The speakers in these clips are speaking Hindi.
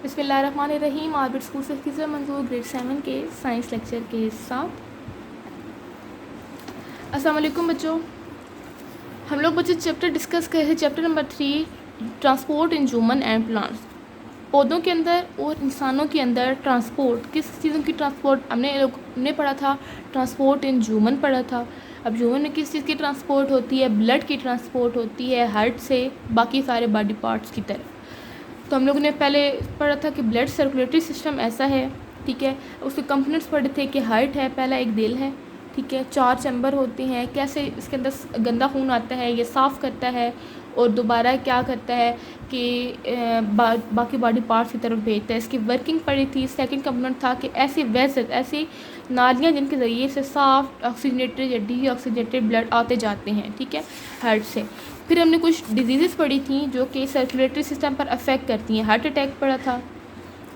बिस्मिल्लाहिर्रहमानिर्रहीम। आबिद स्कूल से कीजिए मंजूर ग्रेड 7 के साइंस लेक्चर के साथ। अस्सलाम वालेकुम बच्चों, हम लोग बच्चे चैप्टर डिस्कस कर रहे थे, chapter number 3, transport in human and plants. पौधों के अंदर और इंसानों के अंदर ट्रांसपोर्ट, किस चीज़ों की ट्रांसपोर्ट हमने पढ़ा था, ट्रांसपोर्ट इन ह्यूमन पढ़ा था। अब ह्यूमन में किस चीज़ की ट्रांसपोर्ट होती है, ब्लड की ट्रांसपोर्ट होती है हार्ट से बाकी सारे बॉडी पार्ट्स की तरफ। तो हम लोगों ने पहले पढ़ा था कि ब्लड सर्कुलेटरी सिस्टम ऐसा है, ठीक है। उसके कंपोनेंट्स पढ़े थे कि हार्ट है, पहला एक दिल है, ठीक है, 4 चैम्बर होते हैं, कैसे इसके अंदर गंदा खून आता है ये साफ़ करता है और दोबारा क्या करता है कि बाकी बॉडी पार्ट्स की तरफ भेजता है। इसकी वर्किंग पड़ी थी। सेकंड कंपोनेंट था कि ऐसी वेसल, ऐसी नालियाँ जिनके ज़रिए से साफ ऑक्सीजनेटेड या डीऑक्सीजनेटेड ब्लड आते जाते हैं, ठीक है, हार्ट से। फिर हमने कुछ डिजीज़ पढ़ी थी जो कि सर्कुलेटरी सिस्टम पर अफेक्ट करती हैं। हार्ट अटैक पढ़ा था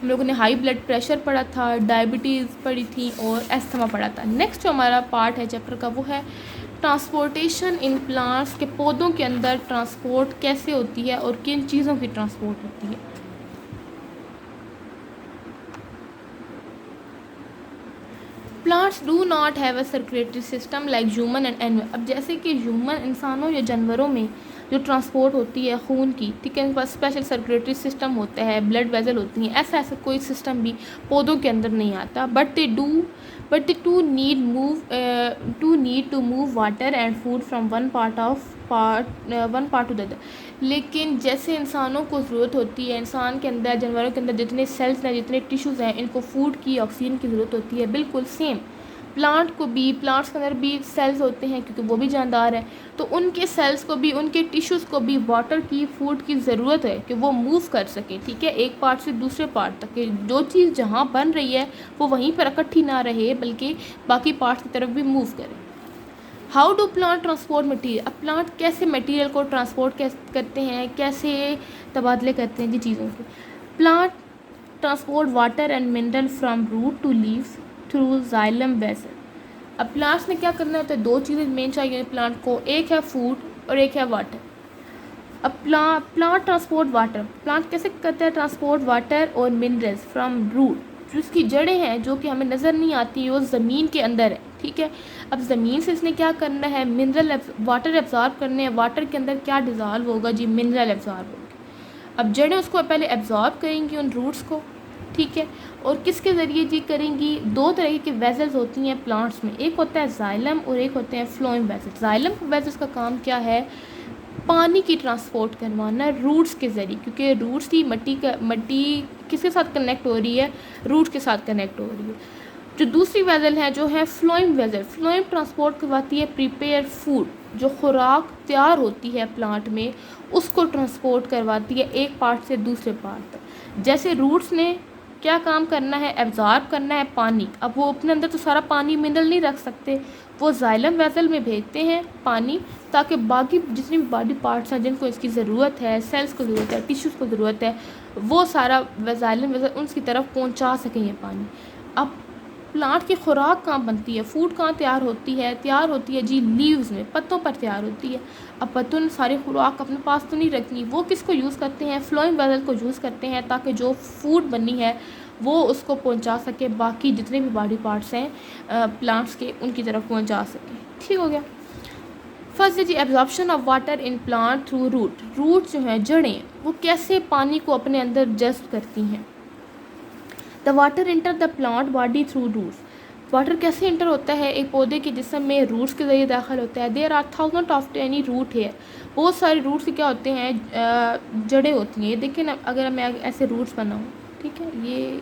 हम लोगों ने, हाई ब्लड प्रेशर पढ़ा था, डायबिटीज़ पढ़ी थी और एस्थमा पढ़ा था। नेक्स्ट जो हमारा पार्ट है चैप्टर का वो है ट्रांसपोर्टेशन इन प्लांट्स, के पौधों के अंदर ट्रांसपोर्ट कैसे होती है और किन चीज़ों की ट्रांसपोर्ट होती है। Plants do not have a circulatory system like human and animal. अब जैसे कि ह्यूमन इंसानों या जानवरों में जो ट्रांसपोर्ट होती है खून की, ठीक है, उनके पास स्पेशल सर्कुलेटरी सिस्टम होता है, ब्लड वेजल होती हैं, ऐसा कोई सिस्टम भी पौधों के अंदर नहीं आता। But they too need to move water and food from one part to the other. लेकिन जैसे इंसानों को ज़रूरत होती है, इंसान के अंदर, जानवरों के अंदर जितने सेल्स हैं, जितने टिश्यूज़ हैं, इनको फूड की, ऑक्सीजन की ज़रूरत होती है, बिल्कुल सेम प्लांट्स के अंदर भी सेल्स होते हैं क्योंकि वो भी जानदार है। तो उनके सेल्स को भी, उनके टिश्यूज़ को भी वाटर की, फूड की ज़रूरत है कि वो मूव कर सकें, ठीक है, एक पार्ट से दूसरे पार्ट तक। कि जो चीज़ जहाँ बन रही है वो वहीं पर इकट्ठी ना रहे बल्कि बाकी पार्ट्स की तरफ भी मूव करे। How do plant transport material. अब प्लांट कैसे मटीरियल को ट्रांसपोर्ट करते हैं, कैसे तबादले करते हैं जी चीज़ों के। Plant transport water and mineral from root to leaves through xylem vessel. अब प्लांट्स ने क्या करना होता है, 2 चीज़ें मेन चाहिए प्लांट को, एक है फूड और एक है वाटर। अब प्लांट ट्रांसपोर्ट वाटर, प्लांट कैसे करता है ट्रांसपोर्ट वाटर और मिनरल्स फ्राम रूट, जो इसकी जड़ें हैं जो कि हमें नज़र नहीं आती, वो ज़मीन के अंदर है, ठीक है। अब ज़मीन से इसने क्या करना है, मिनरल वाटर एब्जॉर्ब करने हैं। वाटर के अंदर क्या डिज़ॉल्व होगा जी, मिनरल एब्जॉर्ब होगा। अब जड़ें उसको पहले एब्जॉर्ब करेंगी उन रूट्स को, ठीक है, और किसके ज़रिए जी करेंगी। 2 तरह की वेजल्स होती हैं प्लांट्स में, एक होता है जाइलम और एक होते हैं फ्लोएम वेजल्स। जाइलम वेजल्स का काम क्या है, पानी की ट्रांसपोर्ट करवाना रूट्स के ज़रिए, क्योंकि रूट्स की मट्टी किसके साथ कनेक्ट हो रही है, रूट्स के साथ कनेक्ट हो रही है। जो दूसरी वेजल है जो है फ्लोएम वेजल, फ्लोएम ट्रांसपोर्ट करवाती है प्रिपेयर फूड, जो खुराक तैयार होती है प्लांट में उसको ट्रांसपोर्ट करवाती है एक पार्ट से दूसरे पार्ट तक। जैसे रूट्स ने क्या काम करना है, एब्जॉर्ब करना है पानी। अब वो अपने अंदर तो सारा पानी मिनरल नहीं रख सकते, वो जाइलम वेसल में भेजते हैं पानी, ताकि बाकी जितनी भी बॉडी पार्ट्स हैं जिनको इसकी ज़रूरत है, सेल्स को ज़रूरत है, टिश्यूज़ को ज़रूरत है, वो सारा जाइलम वेसल उनकी तरफ पहुंचा सकें ये पानी। अब प्लांट की खुराक कहाँ बनती है, फूड कहाँ तैयार होती है जी लीव्स में, पत्तों पर तैयार होती है। अब पत्तों ने सारी खुराक अपने पास तो नहीं रखनी, वो किसको यूज़ करते हैं, फ्लोएम वेसल को यूज़ करते हैं, ताकि जो फूड बनी है वो उसको पहुंचा सके, बाकी जितने भी बॉडी पार्ट्स हैं प्लांट्स के उनकी तरफ पहुंचा सके। ठीक हो गया। फर्स्ट है जी absorption of water in plant through root जो हैं, जड़ें, वो कैसे पानी को अपने अंदर जज्ब करती हैं। The water enter the plant body through roots. Water कैसे इंटर होता है एक पौधे के जिस्म में, रूट्स के ज़रिए दाखिल होता है। There are thousand of any root है, बहुत सारे रूट्स क्या होते हैं, जड़ें होती हैं। ये देखिए ना, अगर मैं ऐसे रूट्स बनाऊँ, ठीक है, ये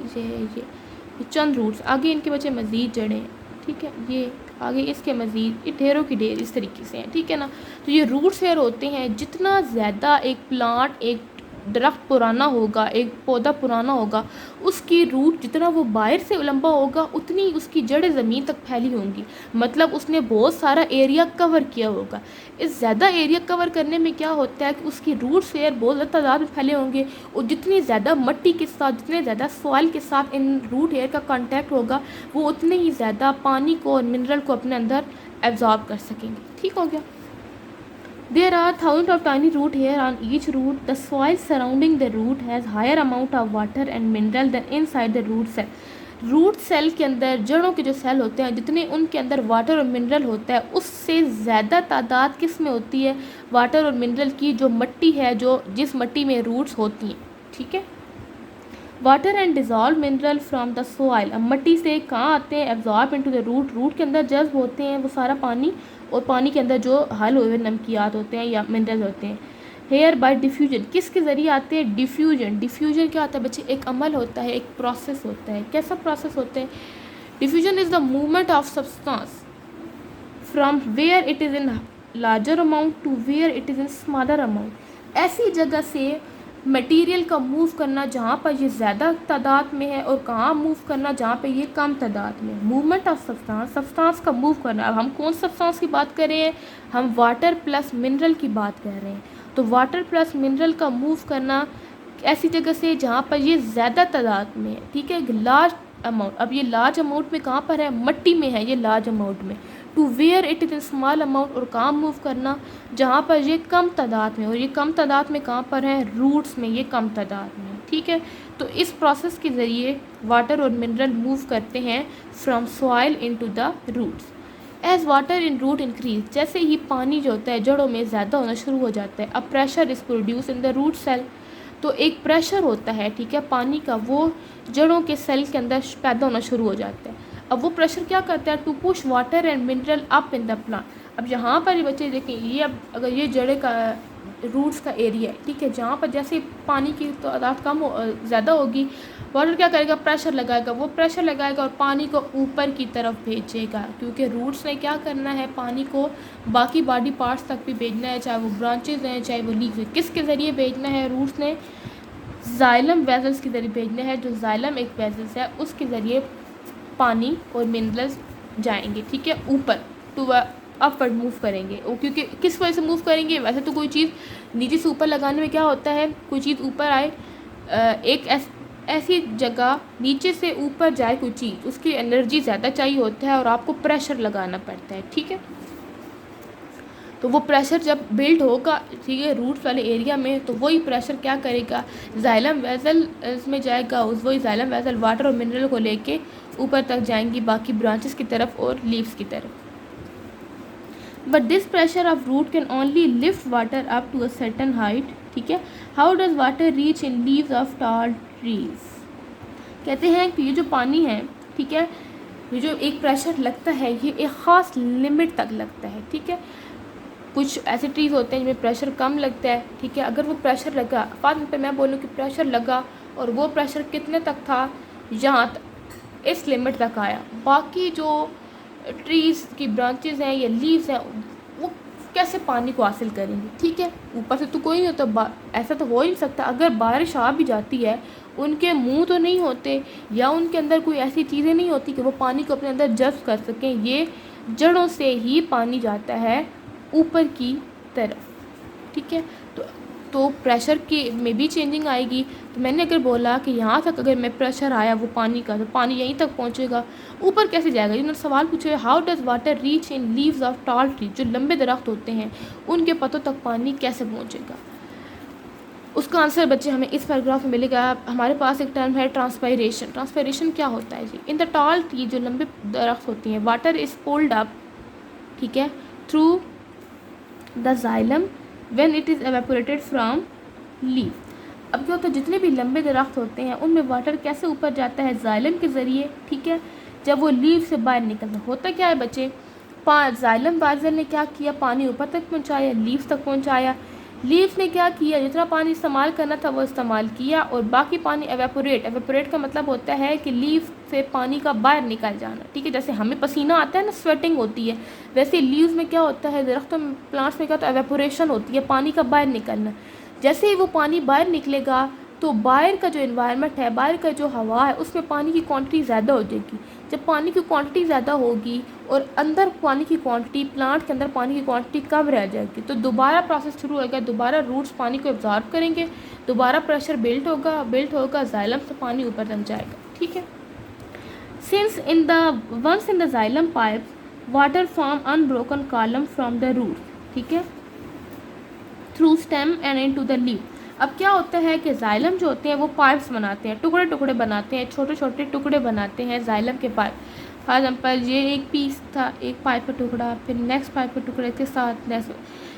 चंद रूट्स, आगे इनके बचे मज़ीद जड़ें, ठीक है, ये आगे इसके मज़ीद, ये ढेरों की ढेर इस तरीके से हैं, ठीक है ना। तो ये रूट्स हेयर होते हैं। जितना ज़्यादा एक प्लांट, एक दरख्त पुराना होगा, एक पौधा पुराना होगा, उसकी रूट जितना वो बाहर से लंबा होगा उतनी उसकी जड़ें ज़मीन तक फैली होंगी, मतलब उसने बहुत सारा एरिया कवर किया होगा। इस ज़्यादा एरिया कवर करने में क्या होता है कि उसकी रूट से बहुत ज़्यादा तादाद में फैले होंगे, और जितनी ज़्यादा मिट्टी के साथ, जितने ज़्यादा सॉइल के साथ इन रूट हेयर का कांटेक्ट होगा, वो उतने ही ज़्यादा पानी को और मिनरल को अपने अंदर एब्जॉर्ब कर सकेंगे। ठीक हो गया। There are thousands of tiny root hair on each root. The soil surrounding the root has higher amount of water and mineral than inside the root cell. Root cell के अंदर जड़ों के जो सेल होते हैं जितने उनके अंदर वाटर और मिनरल होता है उससे ज़्यादा तादाद किस में होती है वाटर और मिनरल की जो मिट्टी है जो जिस मिट्टी में रूट्स होती हैं। ठीक है। Water and dissolve mineral from the soil. अब मिट्टी से कहाँ आते हैं absorb into the root. Root के अंदर जज्ब होते हैं वो सारा पानी और पानी के अंदर जो हल हुए नमकियात होते हैं या मिनरल होते हैं। हेयर बाय डिफ्यूजन किसके ज़रिए आते हैं डिफ्यूजन। डिफ्यूजन क्या होता है बच्चे एक अमल होता है एक प्रोसेस होता है। कैसा प्रोसेस होता है diffusion is the movement of substance from where it is in larger amount to where it is in smaller amount. ऐसी जगह से मटेरियल का मूव करना जहाँ पर ये ज़्यादा तादाद में है और कहाँ मूव करना जहाँ पे ये कम तादाद में। मूवमेंट ऑफ सब्सटेंस सब्सटेंस का मूव करना। अब हम कौन सब्सटेंस की बात कर रहे हैं हम वाटर प्लस मिनरल की बात कर रहे हैं। तो वाटर प्लस मिनरल का मूव करना ऐसी जगह से जहाँ पर ये ज़्यादा तादाद में है। ठीक है लार्ज अमाउंट। अब ये लार्ज अमाउंट में कहाँ पर है मिट्टी में है ये लार्ज अमाउंट में। To where it is in small amount और कहाँ मूव करना जहाँ पर ये कम तादाद में और ये कम तादाद में कहाँ पर है रूट्स में ये कम तादाद में। ठीक है। तो इस प्रोसेस के ज़रिए वाटर और मिनरल मूव करते हैं from soil into the roots. As water in root increase जैसे ही पानी जो होता है जड़ों में ज़्यादा होना शुरू हो जाता है। अब pressure is produce in the root cell. तो एक प्रेशर होता है ठीक है पानी का वो जड़ों के सेल के अंदर पैदा होना शुरू हो जाता है। अब वो प्रेशर क्या करता है to push water and mineral up in the plant. अब यहाँ पर ये बच्चे देखें ये अब अगर ये जड़े का रूट्स का एरिया है ठीक है जहाँ पर जैसे पानी की तादाद कम ज़्यादा होगी वाटर क्या करेगा प्रेशर लगाएगा वो प्रेशर लगाएगा और पानी को ऊपर की तरफ भेजेगा क्योंकि रूट्स ने क्या करना है पानी को बाकी बॉडी पार्ट्स तक भी भेजना है चाहे वो ब्रांचेज हैं चाहे वो लीव्स हैं। किसके ज़रिए भेजना है रूट्स ने जाइलम वेजल्स के ज़रिए भेजना है। जो जाइलम एक वेजल्स है उसके ज़रिए पानी और मिनरल्स जाएंगे ठीक है ऊपर टू अपवर्ड मूव करेंगे। और क्योंकि किस वजह से मूव करेंगे वैसे तो कोई चीज़ नीचे से ऊपर लगाने में क्या होता है कोई चीज़ ऊपर आए एक ऐसी जगह नीचे से ऊपर जाए कोई चीज़ उसकी एनर्जी ज़्यादा चाहिए होता है और आपको प्रेशर लगाना पड़ता है। ठीक है। तो वो प्रेशर जब बिल्ड होगा ठीक है रूट्स वाले एरिया में तो वही प्रेशर क्या करेगा जाइलम वेसल इसमें जाएगा उस वही जाइलम वेसल वाटर और मिनरल को लेके ऊपर तक जाएंगी बाकी ब्रांचेस की तरफ और लीव्स की तरफ। But this pressure of root can only lift water up to a certain height. ठीक है। How does water reach in leaves of tall trees. कहते हैं कि ये जो पानी है ठीक है ये जो एक प्रेशर लगता है ये एक ख़ास लिमिट तक लगता है। ठीक है। कुछ ऐसे ट्रीज़ होते हैं जिनमें प्रेशर कम लगता है ठीक है। अगर वो प्रेशर लगा बाद पे मैं बोलूँ कि प्रेशर लगा और वो प्रेशर कितने तक था यहाँ तक इस लिमिट तक आया बाकी जो ट्रीज़ की ब्रांचेस हैं या लीव्स हैं वो कैसे पानी को हासिल करेंगे। ठीक है। ऊपर से तो कोई नहीं होता ऐसा तो हो ही नहीं सकता। अगर बारिश आ भी जाती है उनके मुंह तो नहीं होते या उनके अंदर कोई ऐसी चीज़ें नहीं होती कि वो पानी को अपने अंदर जज़्ब कर सकें। ये जड़ों से ही पानी जाता है ऊपर की तरफ। ठीक है। तो प्रेशर की में भी चेंजिंग आएगी। तो मैंने अगर बोला कि यहाँ तक अगर मैं प्रेशर आया वो पानी का तो पानी यहीं तक पहुँचेगा ऊपर कैसे जाएगा। जिन्होंने सवाल पूछे how does water reach in leaves of tall tree जो लंबे दरख्त होते हैं उनके पत्तों तक पानी कैसे पहुँचेगा। उसका आंसर बच्चे हमें इस पैराग्राफ में मिलेगा। हमारे पास एक टर्म है ट्रांसपायरेशन। ट्रांसपायरेशन क्या होता है जी इन द टॉल ट्री जो लंबे दरख्त होती हैं वाटर इज़ पुल्ड अप ठीक है through the xylem when it is evaporated from leave. अब क्या होता है जितने भी लंबे दरख्त होते हैं उनमें वाटर कैसे ऊपर जाता है जाइलम के ज़रिए। ठीक है। जब वो लीव से बाहर निकलता होता क्या है बच्चे जाइलम वाजल ने क्या किया पानी ऊपर तक पहुँचाया लीव्स तक पहुँचाया। लीव्स ने क्या किया जितना पानी इस्तेमाल करना था वो इस्तेमाल किया और बाकी पानी एवेपोरेट का मतलब होता है कि लीव से पानी का बाहर निकल जाना। ठीक है। जैसे हमें पसीना आता है ना स्वेटिंग होती है वैसे लीव्स में क्या होता है दरख्तों में प्लांट्स में क्या होता है एवेपोरेशन होती है पानी का बाहर निकलना। जैसे ही वो पानी बाहर निकलेगा तो बाहर का जो इन्वायरमेंट है बाहर का जो हवा है उसमें पानी की क्वांटिटी ज़्यादा हो जाएगी। जब पानी की क्वांटिटी ज़्यादा होगी और अंदर पानी की क्वांटिटी प्लांट के अंदर पानी की क्वांटिटी कम रह जाएगी तो दोबारा प्रोसेस शुरू होगा दोबारा रूट्स पानी को एब्जॉर्ब करेंगे दोबारा प्रेशर बिल्ट होगा जाइलम से पानी ऊपर तक जाएगा। ठीक है। Once in the xylem pipes water form unbroken column from the root. ठीक है। Through stem and into the leaf. अब क्या होता है कि जाइलम जो होते हैं वो पाइप्स बनाते हैं, टुकड़े टुकड़े बनाते हैं, छोटे छोटे टुकड़े बनाते हैं जाइलम के पाइप। फॉर एग्जाम्पल ये एक पीस था, एक पाइप का टुकड़ा, फिर नेक्स्ट पाइप के टुकड़े के साथ नेक्स्ट,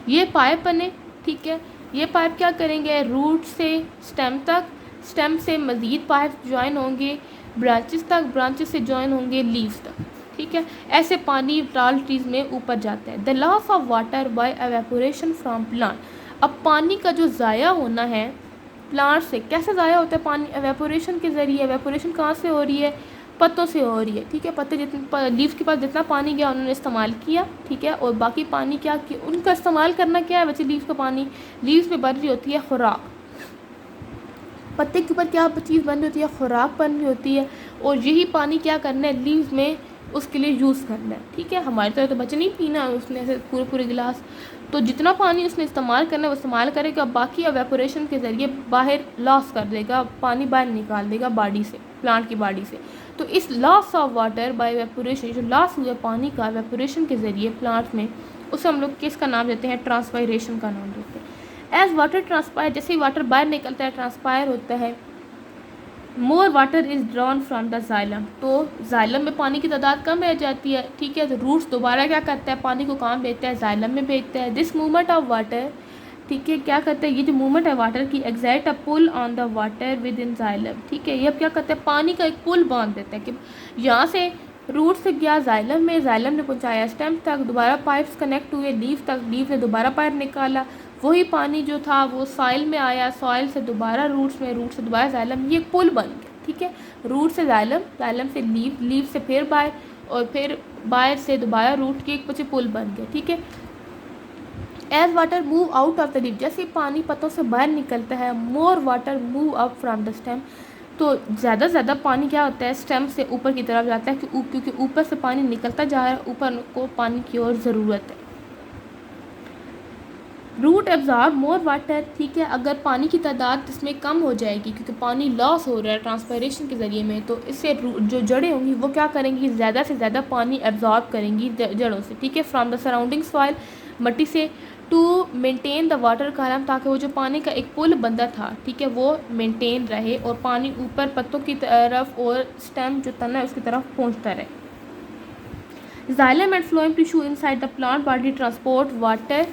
ये पाइप बने, ठीक है। ये पाइप क्या करेंगे, रूट से स्टेम तक, स्टेम से मज़ीद पाइप ज्वाइन होंगे ब्रांचेस तक, ब्रांचेस से ज्वाइन होंगे लीव्स तक, ठीक है। ऐसे पानी टाल ट्रीज में ऊपर जाता है। The loss of water bye evaporation from plant. अब पानी का जो ज़ाया होना है प्लांट से, कैसे ज़ाया होता है पानी, एवेपोरेशन के ज़रिए। एवेपोरेशन कहाँ से हो रही है, पत्तों से हो रही है, ठीक है। पत्ते जितने लीव्स के पास जितना पानी गया उन्होंने इस्तेमाल किया, ठीक है, और बाकी पानी क्या किया, उनका इस्तेमाल करना क्या है बच्चे, लीव्स का पानी। लीव्स में बन रही होती है खुराक, पत्ते के ऊपर क्या चीज़ बन रही होती है, खुराक बन रही होती है, और यही पानी क्या करना है लीव्स में उसके लिए यूज़ करना है, ठीक है। हमारी तरह तो बच्चे नहीं पीना उसने ऐसे पूरे पूरे गिलास, तो जितना पानी उसने इस्तेमाल करना है वो इस्तेमाल करेगा, बाकी एवेपोरेशन के ज़रिए बाहर लॉस कर देगा, पानी बाहर निकाल देगा बॉडी से, प्लांट की बॉडी से। तो इस loss of water bye evaporation, जो लॉस हुआ पानी का एवेपोरेशन के ज़रिए प्लांट में, उसे हम लोग किसका नाम देते हैं, ट्रांसपायरेशन का नाम देते हैं। एज वाटर ट्रांसपायर, जैसे ही वाटर बाहर निकलता है ट्रांसपायर होता है, more water is drawn from the xylem, तो जाइलम में पानी की तादाद कम रह जाती है, ठीक है। तो रूट्स दोबारा क्या करता है, पानी को कहाँ भेजता है, जाइलम में भेजता है। दिस मूवमेंट ऑफ वाटर, ठीक है, क्या करता है, ये जो मूवमेंट है वाटर की, exert a pull on the water within xylem, ठीक है। ये अब क्या करता है, पानी का एक पुल बांध देता है कि यहाँ से रूट से गया जाइलम में, जाइलम ने पहुँचाया स्टेम तक, दोबारा पाइप्स कनेक्ट हुए लीफ तक, लीफ ने दोबारा पाइप निकाला, वही पानी जो था वो सॉइल में आया, सॉइल से दोबारा रूट्स में, रूट से दोबारा जाइलम, ये पुल बन गया, ठीक है। रूट से जाइलम, जाइलम से लीफ, लीफ से फिर बाहर, और फिर बाहर से दोबारा रूट की एक पीछे पुल बन गया, ठीक है। As water move out of the leaf, जैसे पानी पत्तों से बाहर निकलता है, more water move up from the stem, तो ज़्यादा से ज़्यादा पानी क्या होता है, स्टेम से ऊपर की तरफ जाता है, क्योंकि ऊपर से पानी निकलता जा रहा है, ऊपर को पानी की और ज़रूरत है। रूट एब्जॉर्ब मोर वाटर, ठीक है। अगर पानी की तादाद इसमें कम हो जाएगी क्योंकि पानी लॉस हो रहा है ट्रांसपायरेशन के ज़रिए में, तो इससे जो जड़ें होंगी वो क्या करेंगी, ज़्यादा से ज़्यादा पानी एब्जॉर्ब करेंगी जड़ों से, ठीक है, फ्रॉम द सराउंडिंग सॉइल, मट्टी से, to maintain the water column, ताकि वो जो पानी का एक पुल बंदा था, ठीक है, वो मेंटेन रहे और पानी ऊपर पत्तों की तरफ और स्टेम जो तना है उसकी तरफ पहुँचता रहे। Xylem and phloem tissue inside the plant body transport water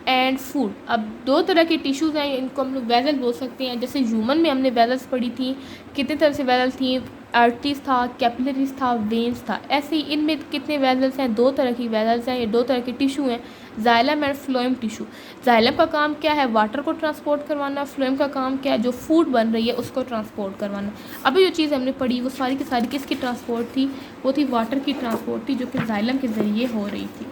and food. अब दो तरह के टिश्यूज़ हैं, इनको हम लोग वेजल बोल सकते हैं। जैसे ह्यूमन में हमने वेजल्स पढ़ी थी, कितने तरह से वेजल थी, आर्टरीज था, कैपिलरीज था, वेन्स था। ऐसे ही इनमें कितने वेजल्स हैं, दो तरह की वेजल्स हैं, ये दो तरह के टिश्यू हैं, xylem and phloem tissue. Xylem का काम क्या है, वाटर को ट्रांसपोर्ट करवाना, फ्लोएम का काम क्या है, जो फूड बन रही है उसको ट्रांसपोर्ट करवाना। अभी जो चीज़ हमने पढ़ी वो सारी की सारी किसकी ट्रांसपोर्ट थी, वो थी वाटर की ट्रांसपोर्ट थी, जो कि जाइलम के ज़रिए हो रही थी।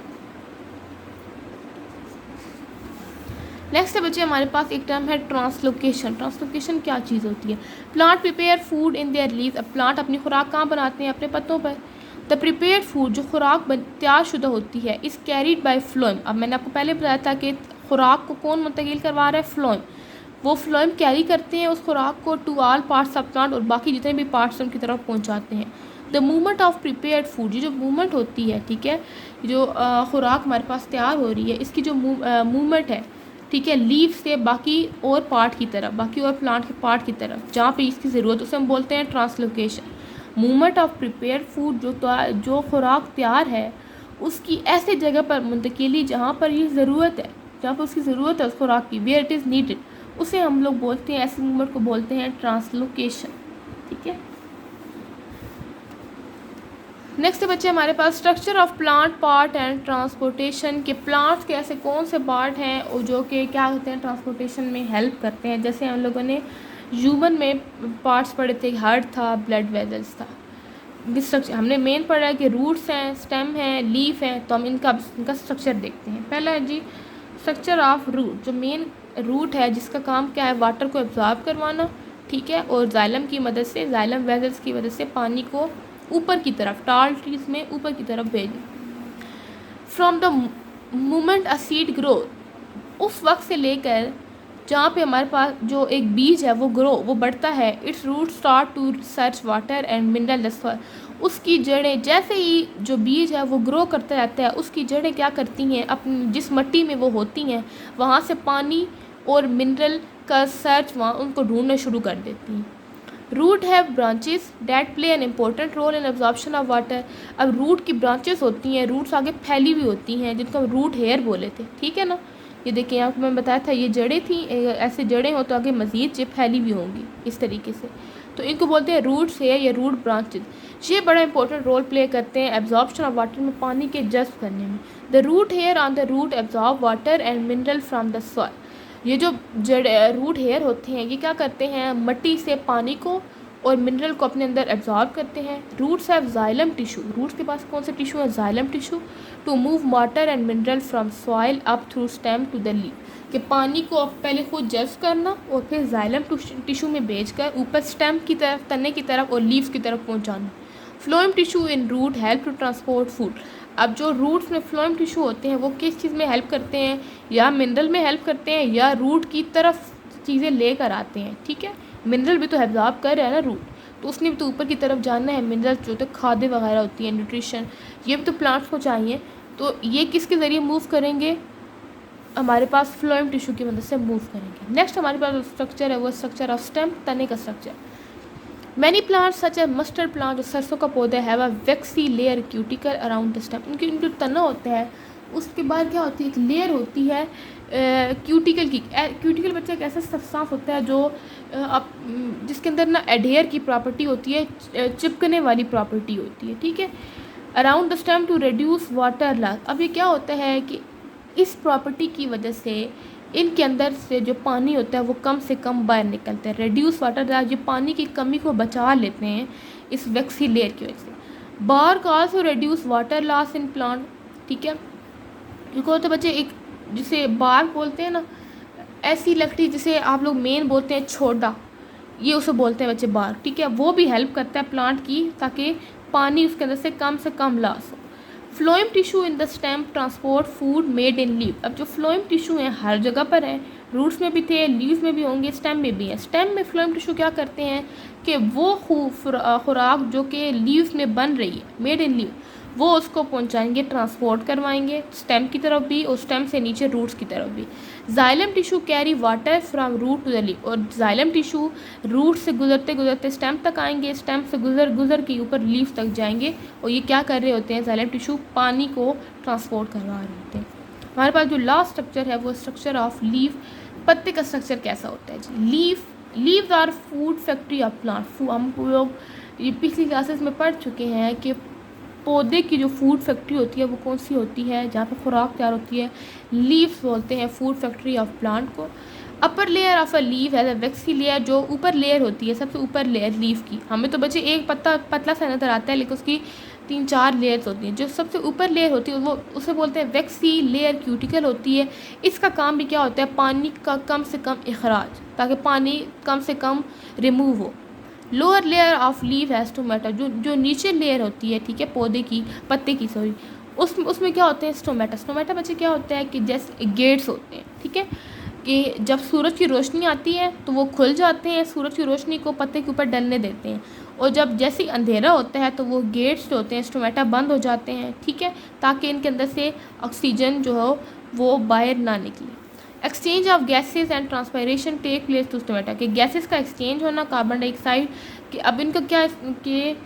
नेक्स्ट है बच्चे हमारे पास एक टर्म है ट्रांसलोकेशन। ट्रांसलोकेशन क्या चीज़ होती है, plant prepare food in their leaves. अब प्लांट अपनी खुराक कहाँ बनाते हैं, अपने पत्तों पर। द प्रिपेयर्ड फूड, जो खुराक तैयार शुदा होती है, इज़ कैरीड बाय फ्लोएम। अब मैंने आपको पहले बताया था कि खुराक को कौन मुंतकिल करवा रहा है, फ्लोएम। वो फ्लोएम कैरी करते हैं उस खुराक को to all parts of plant, और बाकी जितने भी पार्ट्स उनकी तरफ पहुँचाते हैं। The movement of prepared food, ये जो मूवमेंट होती है, ठीक है, जो खुराक हमारे पास तैयार हो रही है, इसकी जो मूवमेंट है, ठीक है, लीफ से बाकी और पार्ट की तरफ, बाकी और प्लांट के पार्ट की तरफ जहाँ पे इसकी ज़रूरत, उसे हम बोलते हैं translocation. Movement of prepare food, जो खुराक तैयार है उसकी ऐसे जगह पर मुंतकिली जहाँ पर ये ज़रूरत है, जहाँ पर उसकी ज़रूरत है उस खुराक की, वेयर इट इज़ नीडेड, उसे हम लोग बोलते हैं, ऐसे मूवमेंट को बोलते हैं ट्रांसलोकेशन, ठीक है। नेक्स्ट बच्चे हमारे पास structure of plant part and transportation के प्लांट्स के ऐसे कौन से पार्ट हैं और जो कि क्या होते हैं ट्रांसपोर्टेशन में हेल्प करते हैं। जैसे हम लोगों ने ह्यूमन में पार्ट्स पढ़े थे, हार्ट था, ब्लड वेजल्स था। स्ट्रक्चर हमने मेन पढ़ा है कि रूट्स हैं, स्टेम है, लीफ है, तो हम इनका स्ट्रक्चर देखते हैं। पहला है जी स्ट्रक्चर ऑफ रूट, जो मेन रूट है जिसका काम क्या है, वाटर को एब्जॉर्ब करवाना, ठीक है, और जाइलम की मदद से, जाइलम वेजल्स की मदद से पानी को ऊपर की तरफ, टाल ट्रीज में ऊपर की तरफ भेजें। From the moment a seed grow, उस वक्त से लेकर जहाँ पे हमारे पास जो एक बीज है वो बढ़ता है, its root start to search water and mineral, उसकी जड़ें जैसे ही जो बीज है वो ग्रो करता रहता है, उसकी जड़ें क्या करती हैं, अपनी जिस मिट्टी में वो होती हैं वहाँ से पानी और मिनरल का सर्च वहाँ उनको ढूंढना शुरू कर देती हैं। Root have branches that play an important role in absorption of water. अब रूट की ब्रांचेस होती हैं, रूट्स आगे फैली हुई होती हैं जिनको हम रूट हेयर बोले थे, ठीक है ना। ये देखिए आपको मैं बताया था ये जड़ें थी, ऐसे जड़ें हो तो आगे मज़ीद ये फैली हुई होंगी इस तरीके से, तो इनको बोलते हैं रूट्स हेयर या रूट ब्रांचेस। ये बड़ा इंपॉर्टेंट रोल प्ले करते हैं एब्जॉर्प्शन ऑफ वाटर में, पानी के जज्ब करने में। The root hair on the root absorb water and mineral from the soil. ये जो रूट हेयर होते हैं ये क्या करते हैं, मिट्टी से पानी को और मिनरल को अपने अंदर एब्जॉर्ब करते हैं। Roots have xylem tissue, roots के पास कौन सा टिश्यू है, xylem tissue, to move water and mineral from soil up through stem to the leaf, कि पानी को पहले खुद जज्ब करना और फिर जाइलम टिश्यू में भेजकर ऊपर स्टेम की तरफ, तने की तरफ और लीव्स की तरफ पहुंचाना। Phloem tissue in root help to transport food. अब जो रूट्स में फ्लोएम टिश्यू होते हैं वो किस चीज़ में हेल्प करते हैं, या मिनरल में हेल्प करते हैं या रूट की तरफ चीज़ें लेकर आते हैं, ठीक है। मिनरल भी तो एब्जॉर्ब कर रहा है ना रूट, तो उसने भी तो ऊपर की तरफ जाना है। मिनरल जो तो खाद्य वगैरह होती है, न्यूट्रिशन, ये भी तो प्लांट्स को चाहिए, तो ये किसके ज़रिए मूव करेंगे, हमारे पास फ्लोएम टिश्यू की मदद से मूव करेंगे। नेक्स्ट हमारे पास स्ट्रक्चर है वो स्ट्रक्चर ऑफ स्टेम, तने का स्ट्रक्चर। मैनी प्लांट्स सच ए मस्टर्ड प्लांट, जो सरसों का पौधा है, वह waxy layer cuticle around the stem. उनकी जो तना होता है उसके बाद क्या होती है, एक लेयर होती है क्यूटिकल की। क्यूटिकल बच्चा एक ऐसा सब्सटेंस होता है जो जिसके अंदर ना एडहेयर की प्रॉपर्टी होती है, चिपकने वाली प्रॉपर्टी होती है, ठीक है। Around the stem to reduce water loss. अब ये क्या होता है कि इस प्रॉपर्टी की वजह से इनके अंदर से जो पानी होता है वो कम से कम बाहर निकलता है। रिड्यूस वाटर लॉस, ये पानी की कमी को बचा लेते हैं इस वैक्सी लेयर की वजह से। Bark also reduce water loss in plant, ठीक है। देखो तो बच्चे एक जिसे बार्क बोलते हैं ना, ऐसी लकड़ी जिसे आप लोग मेन बोलते हैं छोटा, ये उसे बोलते हैं बच्चे बार्क, ठीक है। वो भी हेल्प करता है प्लांट की ताकि पानी उसके अंदर से कम लॉस हो। Phloem tissue in the stem transport food made in leave. अब जो फ्लोएम टिश्यू है हर जगह पर है, रूट्स में भी थे, लीव्स में भी होंगे, स्टेम में भी है। स्टेम में फ्लोएम टिश्यू क्या करते हैं कि वो खुराक जो कि लीव्स में बन रही है, मेड इन लीव, वो उसको पहुंचाएंगे, ट्रांसपोर्ट करवाएंगे स्टेम की तरफ भी और स्टेम से नीचे रूट्स की तरफ भी। Xylem tissue carry water from root to the leaf, और जाइलम टिश्यू रूट से गुजरते गुजरते स्टेम तक आएंगे, स्टेम से गुजर के ऊपर लीफ तक जाएंगे, और ये क्या कर रहे होते हैं, जाइलम टिश्यू पानी को ट्रांसपोर्ट करवा रहे होते हैं। हमारे पास जो लास्ट स्ट्रक्चर है वो स्ट्रक्चर ऑफ लीफ। पत्ते का स्ट्रक्चर कैसा होता है जी, leaves are food factory of plant. हम लोग ये पिछली क्लासेस में पढ़ चुके हैं कि पौधे की जो फूड फैक्ट्री होती है वो कौन सी होती है, जहाँ पे खुराक तैयार होती है, लीव्स बोलते हैं फूड फैक्ट्री ऑफ प्लांट को। Upper layer of a leave है वैक्सी लेयर, जो ऊपर लेयर होती है, सबसे ऊपर लेयर लीव की। हमें तो बच्चे एक पत्ता पतला सा नजर आता है लेकिन उसकी 3-4 लेयर्स होती हैं। जो सबसे ऊपर लेयर होती है वो उसे बोलते हैं वैक्सी लेयर क्यूटिकल होती है। इसका काम भी क्या होता है, पानी का कम से कम इखराज, ताकि पानी कम से कम रिमूव हो। Lower layer of leave has stomata, जो नीचे लेयर होती है, ठीक है, पौधे की, पत्ते की सॉरी, उसमें क्या होते हैं, स्टोमेटा बच्चे क्या होता है कि जैसे गेट्स होते हैं, ठीक है, कि जब सूरज की रोशनी आती है तो वो खुल जाते हैं, सूरज की रोशनी को पत्ते के ऊपर डलने देते हैं, और जब जैसे ही अंधेरा होता है तो वो गेट्स जो होते हैं स्टोमेटा बंद हो जाते हैं, ठीक है, ताकि इनके अंदर से ऑक्सीजन जो हो वो बाहर ना निकले। Exchange of gases and transpiration take place to stomata, कि गैसेस का एक्सचेंज होना, कार्बन डाइऑक्साइड, कि अब इनका क्या कि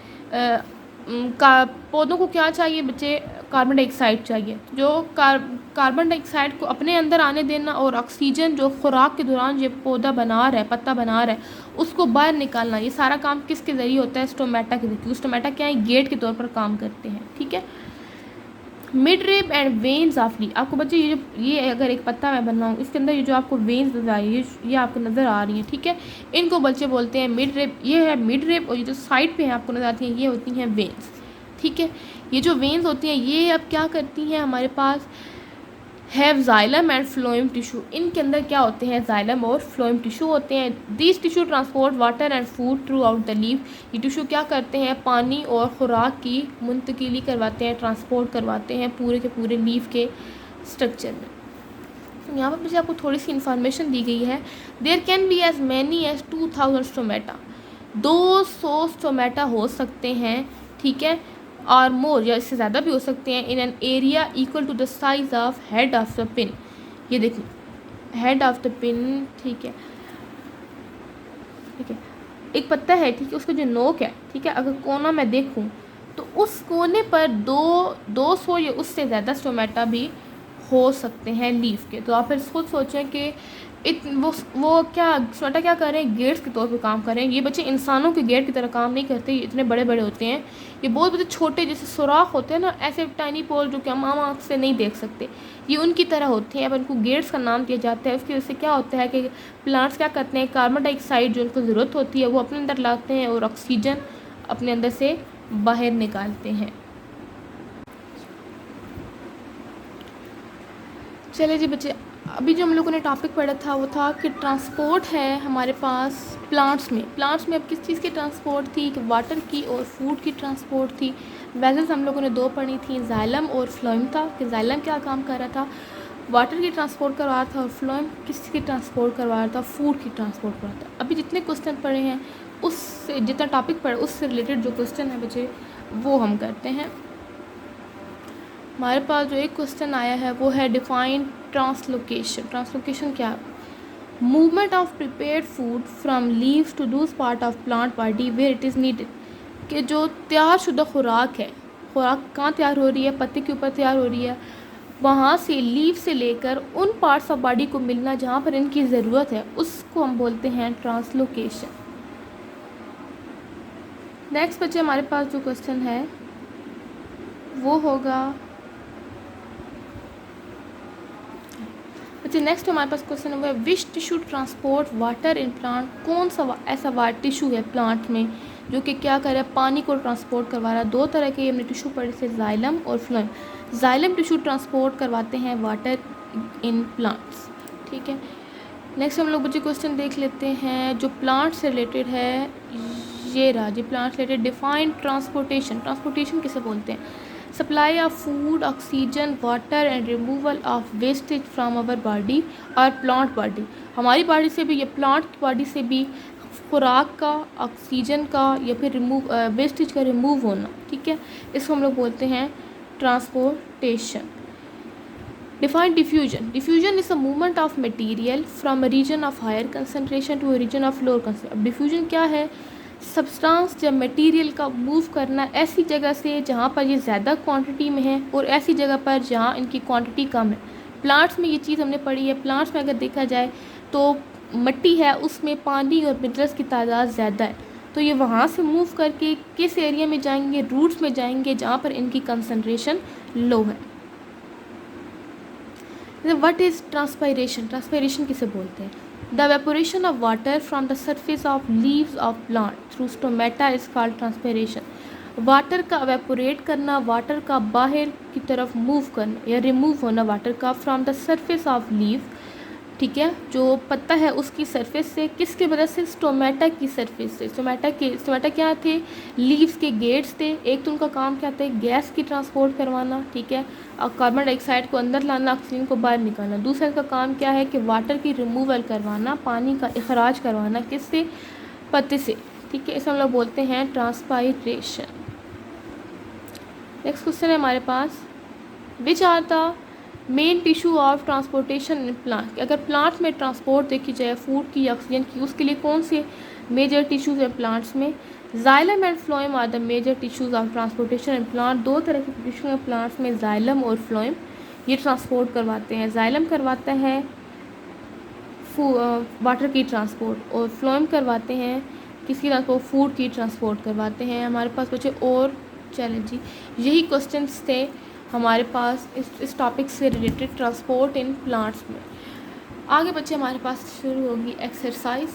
पौधों को क्या चाहिए बच्चे, कार्बन डाइऑक्साइड चाहिए, जो कार्बन डाइऑक्साइड को अपने अंदर आने देना, और ऑक्सीजन जो खुराक के दौरान ये पौधा बना रहा है, पत्ता बना रहा है, उसको बाहर निकालना, ये सारा काम किसके ज़रिए होता है, स्टोमेटा के ज़रिए। स्टोमेटा क्या है, गेट के तौर पर काम करते हैं, ठीक है। Midrib and veins of leaf, आपको बच्चे ये अगर एक पत्ता मैं बनाऊँ, इसके अंदर ये जो आपको वेन्स नजर आ रही है, ये आपको नज़र आ रही है, ठीक है, इनको बच्चे बोलते हैं मिड रेब। ये है मिड रेब, और ये जो साइड पे है आपको नजर आती हैं ये होती हैं वेन्स, ठीक है। ये जो वेन्स होती हैं ये अब क्या करती हैं, हमारे पास have xylem and phloem tissue, इनके अंदर क्या होते हैं, जाइलम और फ्लोएम टिश्यू होते हैं। These tissue transport water and food through out the leaf, ये टिश्यू क्या करते हैं, पानी और ख़ुराक की मुंतकिली करवाते हैं, ट्रांसपोर्ट करवाते हैं पूरे के पूरे लीफ के स्ट्रक्चर में। यहाँ पर मुझे आपको थोड़ी सी इन्फॉर्मेशन दी गई है। There can be as many as 2000 stomata, 200 stomata हो सकते हैं, ठीक है, और मोर या इससे ज़्यादा भी हो सकते हैं, in an area equal to the size of head of the pin. ये देखिए हेड ऑफ द पिन, ठीक है, ठीक है, एक पत्ता है, ठीक है, उसका जो नोक है, ठीक है, अगर कोना मैं देखूं तो उस कोने पर 200 या उससे ज़्यादा स्टोमेटा भी हो सकते हैं लीफ के। तो आप फिर खुद सोचें कि वो क्या स्टोमेटा क्या कर रहे हैं, गेट्स के तौर पे काम कर रहे हैं। ये बच्चे इंसानों के गेट की तरह काम नहीं करते, ये इतने बड़े बड़े होते हैं, ये बहुत बड़े छोटे जैसे सुराख होते हैं ना, ऐसे टाइनी पोल जो कि हम आम आँख से नहीं देख सकते, ये उनकी तरह होते हैं। अब इनको गेट्स का नाम दिया जाता है। उसकी वजह से क्या होता है कि प्लांट्स क्या करते हैं, कार्बन डाइऑक्साइड जो उनको ज़रूरत होती है वो अपने अंदर लाते हैं और ऑक्सीजन अपने अंदर से बाहर निकालते हैं। चलिए जी बच्चे, अभी जो हम लोगों ने टॉपिक पढ़ा था वो था कि ट्रांसपोर्ट है हमारे पास प्लांट्स में अब किस चीज़ की ट्रांसपोर्ट थी, कि वाटर की और फूड की ट्रांसपोर्ट थी। वेसल्स हम लोगों ने दो पढ़ी थी, जाइलम और फ्लोएम था, कि जाइलम क्या काम कर रहा था, वाटर की ट्रांसपोर्ट करवा रहा था, और फ्लोएम किस की ट्रांसपोर्ट करवा रहा था, फूड की ट्रांसपोर्ट करवा रहा था। अभी जितने क्वेश्चन पढ़े हैं उससे, जितना टॉपिक पढ़े उससे रिलेटेड जो क्वेश्चन है बच्चे वो हम करते हैं। हमारे पास जो एक क्वेश्चन आया है वो है डिफाइन ट्रांसलोकेशन। ट्रांसलोकेशन क्या है, movement of prepared food from leaves to those part of plant body where it is needed. कि जो तैयार शुदा खुराक है, खुराक कहाँ तैयार हो रही है, पत्ते के ऊपर तैयार हो रही है, वहाँ से लीव से लेकर उन पार्ट्स ऑफ बॉडी को मिलना जहाँ पर इनकी ज़रूरत है, उसको हम बोलते हैं ट्रांसलोकेशन। नेक्स्ट बच्चे हमारे पास जो क्वेश्चन है वो होगा, अच्छा नेक्स्ट हमारे पास क्वेश्चन हुआ है which tissue transport water in plant. कौन सा ऐसा टिश्यू है प्लांट में जो कि क्या कर रहा है, पानी को ट्रांसपोर्ट करवा रहा है। दो तरह के हमने टिश्यू पढ़े थे, जाइलम और फ्लोएम। जाइलम टिश्यू ट्रांसपोर्ट करवाते हैं वाटर इन प्लांट्स, ठीक है। नेक्स्ट हम लोग बच्चे क्वेश्चन देख लेते हैं जो प्लांट से रिलेटेड है, ये रहा जी, प्लांट से रिलेटेड डिफाइन ट्रांसपोर्टेशन। ट्रांसपोर्टेशन किसे बोलते हैं, supply of food, oxygen, water and removal of wastage from our body और प्लांट बॉडी। हमारी बॉडी से भी, ये प्लांट बॉडी से भी खुराक का, ऑक्सीजन का या फिर वेस्टेज का रिमूव होना, ठीक है, इसको हम लोग बोलते हैं transportation. Define diffusion. Diffusion is a movement of material from a region of higher concentration to a region of lower concentration. अब डिफ्यूजन क्या है, सब्सटेंस या मटेरियल का मूव करना ऐसी जगह से जहाँ पर ये ज़्यादा क्वांटिटी में है और ऐसी जगह पर जहाँ इनकी क्वांटिटी कम है। प्लांट्स में ये चीज़ हमने पढ़ी है, प्लांट्स में अगर देखा जाए तो मिट्टी है उसमें पानी और मिनरल्स की तादाद ज़्यादा है, तो ये वहाँ से मूव करके किस एरिया में जाएंगे, रूट्स में जाएंगे जहाँ पर इनकी कंसनट्रेशन लो है। What is transpiration. ट्रांसपायरेशन किसे बोलते हैं, the evaporation of water from the surface of leaves of plant through stomata is called transpiration। Water का evaporate करना, वाटर का बाहर की तरफ मूव करना या रिमूव होना वाटर का from the surface of leave, ठीक है, जो पत्ता है उसकी सरफेस से, किसकी वजह से, स्टोमेटा की सरफेस से। स्टोमेटा क्या थे, लीव्स के गेट्स थे। एक तो उनका काम क्या था, गैस की ट्रांसपोर्ट करवाना, ठीक है, और कार्बन डाइऑक्साइड को अंदर लाना, ऑक्सीजन को बाहर निकालना। दूसरा का काम क्या है कि वाटर की रिमूवल करवाना, पानी का इखराज करवाना, किससे, पत्ते से, ठीक है, इसे हम लोग बोलते हैं ट्रांसपायरेशन। नेक्स्ट क्वेश्चन है हमारे पास, which are the main tissue of transportation in plant. अगर प्लांट में ट्रांसपोर्ट देखी जाए फूड की, ऑक्सीजन की, उसके लिए कौन से मेजर टिश्यूज़ हैं प्लांट्स में, xylem and phloem are the major tissues of transportation in plant. दो तरह के टिश्यू हैं प्लांट्स में, जाइलम और फ्लोएम, ये ट्रांसपोर्ट करवाते हैं। जाइलम करवाता है वाटर की ट्रांसपोर्ट और फ्लोएम करवाते हैं किसकी ट्रांसपोर्ट, फूड की ट्रांसपोर्ट करवाते हैं। हमारे पास बच्चे और चैलेंज जी यही क्वेश्चंस थे हमारे पास इस टॉपिक से रिलेटेड, ट्रांसपोर्ट इन प्लांट्स में। आगे बच्चे हमारे पास शुरू होगी एक्सरसाइज।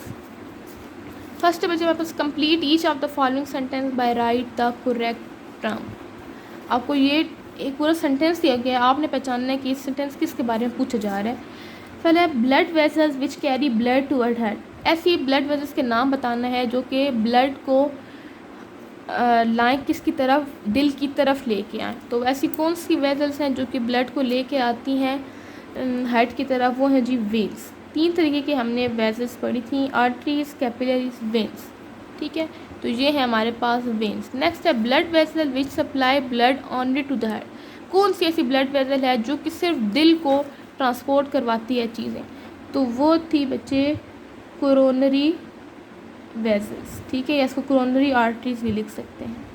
फर्स्ट बच्चे हमारे पास complete each of the following sentence by write the correct term. आपको ये एक पूरा सेंटेंस दिया गया है, आपने पहचानना है कि इस सेंटेंस किसके बारे में पूछा जा रहा है। पहले blood vessels which carry blood toward head. ऐसी ब्लड वेसल्स के नाम बताना है जो कि ब्लड को लाइन किसकी तरफ, दिल की तरफ लेके आए। तो ऐसी कौन सी वेसल्स हैं जो कि ब्लड को लेके आती हैं हेड की तरफ, वो हैं जी वेन्स। तीन तरीके के हमने वेसल्स पढ़ी थी, आर्टरीज, कैपिलरीज, वेन्स, ठीक है। तो ये है हमारे पास वेन्स। नेक्स्ट है blood vessel which supply blood only to the heart. कौन सी ऐसी ब्लड वेसल है जो कि सिर्फ दिल को ट्रांसपोर्ट करवाती है चीज़ें, तो वो थी बच्चे कोरोनरी वेसल्स, ठीक है, या इसको कोरोनरी आर्टरीज भी लिख सकते हैं,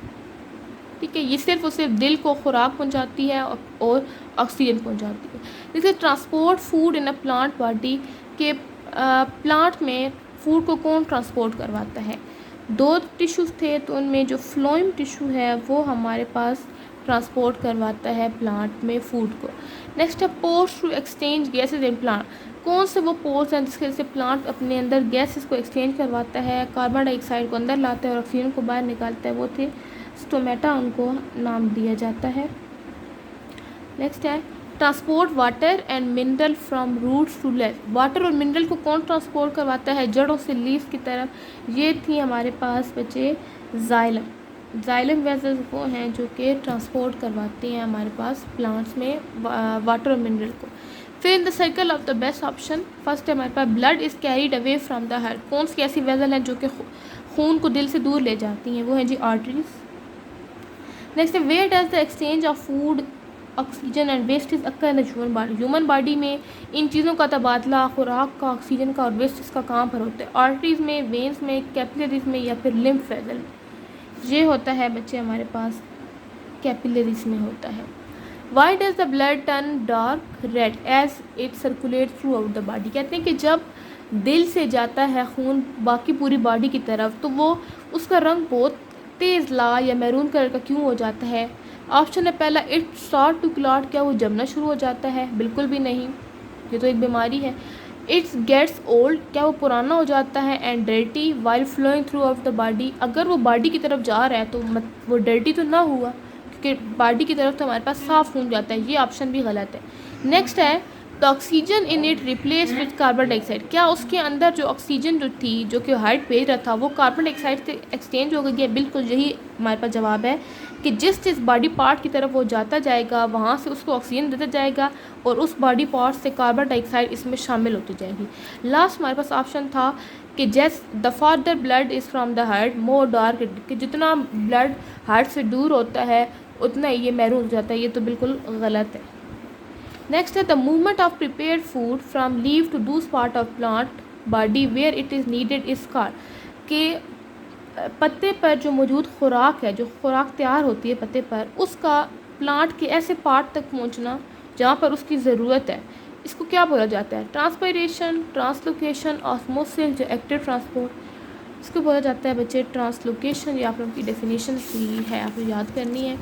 ठीक है। ये सिर्फ और सिर्फ दिल को खुराक पहुंचाती है और ऑक्सीजन पहुंचाती है। जैसे transport food in a plant body के प्लांट में फूड को कौन ट्रांसपोर्ट करवाता है, दो टिश्यूज़ थे, तो उनमें जो फ्लोएम टिश्यू है वो हमारे पास ट्रांसपोर्ट करवाता है प्लांट में फूड को। नेक्स्ट है pores to exchange gases in plant. कौन से वो पोर्स हैं जिसके से प्लांट अपने अंदर गैसेस को एक्सचेंज करवाता है, कार्बन डाइऑक्साइड को अंदर लाता है और ऑक्सीजन को बाहर निकालता है, वो थे स्टोमेटा, उनको नाम दिया जाता है। नेक्स्ट है transport water and mineral from roots to leaves. Water और मिनरल को कौन ट्रांसपोर्ट करवाता है जड़ों से लीव्स की तरफ, ये थी हमारे पास बचे जाइलम। जाइलम वेसल्स वो हैं जो कि ट्रांसपोर्ट करवाते हैं हमारे पास प्लांट्स में वाटर और मिनरल को। फिर in the circle of the best option, first है हमारे पास blood is carried away from the heart. कौन सी ऐसी वेसल हैं जो कि खून को दिल से दूर ले जाती हैं, वो हैं जी आर्टरीज। नेक्स्ट है where does the exchange of food oxygen and waste is occur in the human body. Human body में इन चीज़ों का तबादला खुराक का, ऑक्सीजन का और वेस्ट का कहाँ पर होता है, आर्टरीज में, वेन्स में, कैपिलरीज में या फिर लिम्फ वेसल में। ये होता है बच्चे हमारे पास कैपिलरीज में होता है। Why does the blood turn dark red as it circulate throughout the body. कहते हैं कि जब दिल से जाता है खून बाकी पूरी बॉडी की तरफ तो वो उसका रंग बहुत तेज़ लाल या मैरून कलर का क्यों हो जाता है। ऑप्शन है पहला इट स्टार्ट टू क्लॉट, क्या वो जमना शुरू हो जाता है, बिल्कुल भी नहीं, ये तो एक बीमारी है। इट्स गेट्स ओल्ड, क्या वो पुराना हो जाता है। And dirty while flowing throughout the body, अगर वो बॉडी की तरफ जा रहा है तो वो डर्टी तो ना हुआ, क्योंकि बॉडी की तरफ तो हमारे पास साफ खून जाता है, ये ऑप्शन भी गलत है। नेक्स्ट है the oxygen in it replace with carbon dioxide, क्या उसके अंदर जो ऑक्सीजन जो थी जो कि हार्ट भेज रहा था वो कार्बन डाइऑक्साइड से एक्सचेंज हो गई है। बिल्कुल यही हमारे पास जवाब है कि जिस बॉडी पार्ट की तरफ वो जाता जाएगा वहाँ से उसको ऑक्सीजन देता जाएगा और उस बॉडी पार्ट से कार्बन डाइऑक्साइड इसमें शामिल होती जाएगी। लास्ट हमारे पास ऑप्शन था कि जैस the father blood is from the heart more dark, कि जितना ब्लड हार्ट से दूर होता है उतना ये मैरून हो जाता है, ये तो बिल्कुल गलत है। नेक्स्ट है the movement of prepared food from leave to those part of plant body where it is needed is car, के पत्ते पर जो मौजूद खुराक है, जो खुराक तैयार होती है पत्ते पर, उसका प्लांट के ऐसे पार्ट तक पहुंचना जहाँ पर उसकी ज़रूरत है, इसको क्या बोला जाता है, ट्रांसपायरेशन, ट्रांसलोकेशन, ऑस्मोसिस, जो एक्टिव ट्रांसपोर्ट, इसको बोला जाता है बच्चे ट्रांसलोकेशन। ये आप लोगों की डेफिनेशन ही है, आपको याद करनी है।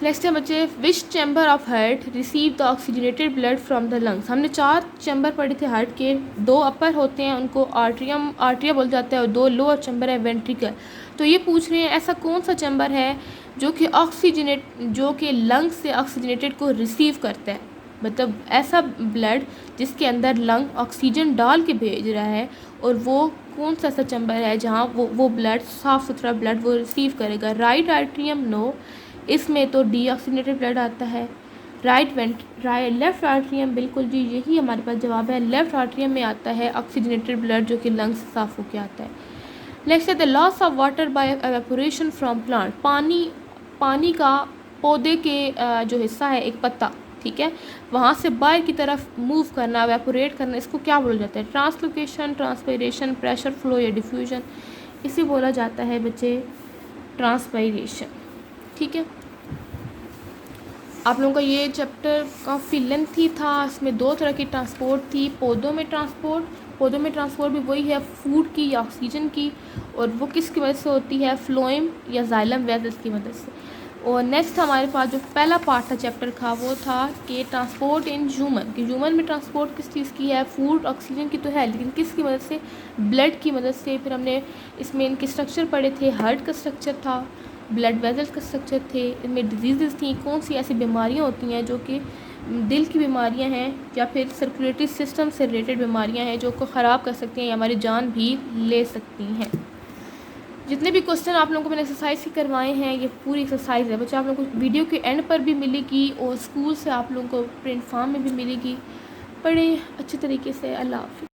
नेक्स्ट है बच्चे which chamber of heart receive the oxygenated blood from the lungs. हमने 4 चैम्बर पढ़े थे हार्ट के, 2 अपर होते हैं उनको आर्ट्रिया बोल जाता है और 2 लोअर चैम्बर है वेंट्रिकल। तो ये पूछ रहे हैं ऐसा कौन सा चैम्बर है जो कि लंग्स से ऑक्सीजनेटेड को रिसीव करता है, मतलब ऐसा ब्लड जिसके अंदर लंग ऑक्सीजन डाल के भेज रहा है, और वो कौन सा ऐसा चैम्बर है जहाँ वो ब्लड साफ़ सुथरा ब्लड वो रिसीव करेगा। राइट आर्ट्रियम नो, इसमें तो डीऑक्सीजनेटेड ब्लड आता है। लेफ़्ट आर्ट्रियम, बिल्कुल जी यही हमारे पास जवाब है, लेफ़्ट आर्ट्रियम में आता है ऑक्सीजनेटेड ब्लड जो कि लंग्स से साफ़ होकर आता है। नेक्स्ट है the loss of water bye evaporation from plant. पानी का पौधे के जो हिस्सा है एक पत्ता, ठीक है, वहाँ से बाहर की तरफ मूव करना, एवेपोरेट करना, इसको क्या बोला जाता है, ट्रांसलोकेशन, ट्रांसपायरेशन, प्रेशर फ्लो या डिफ्यूजन, इसे बोला जाता है बच्चे ट्रांसपायरेशन। ठीक है, आप लोगों का ये चैप्टर काफ़ी लेंथी था, इसमें 2 तरह की ट्रांसपोर्ट थी। पौधों में ट्रांसपोर्ट भी वही है फूड की या ऑक्सीजन की, और वो किसकी मदद से होती है, फ्लोएम या जाइलम वेसल्स की मदद से। और नेक्स्ट हमारे पास जो पहला पार्ट था चैप्टर का वो था कि ट्रांसपोर्ट इन ह्यूमन, कि ह्यूमन में ट्रांसपोर्ट किस चीज़ की है, फूड ऑक्सीजन की तो है लेकिन किसकी मदद से, ब्लड की मदद से। फिर हमने इसमें इनके स्ट्रक्चर पढ़े थे, हार्ट का स्ट्रक्चर था, ब्लड वेसल्स का स्ट्रक्चर थे, इनमें डिजीज़ थी, कौन सी ऐसी बीमारियां होती हैं जो कि दिल की बीमारियां हैं या फिर सर्कुलेटरी सिस्टम से रिलेटेड बीमारियां हैं जो को ख़राब कर सकती हैं या हमारी जान भी ले सकती हैं। जितने भी क्वेश्चन आप लोगों को मैंने एक्सरसाइज की करवाए हैं ये पूरी एक्सरसाइज है बच्चे, आप लोगों को वीडियो के एंड पर भी मिलेगी और स्कूल से आप लोगों को प्रिंट फॉर्म में भी मिलेगी। पढ़ें अच्छे तरीके से। अल्लाह हाफ़िज़।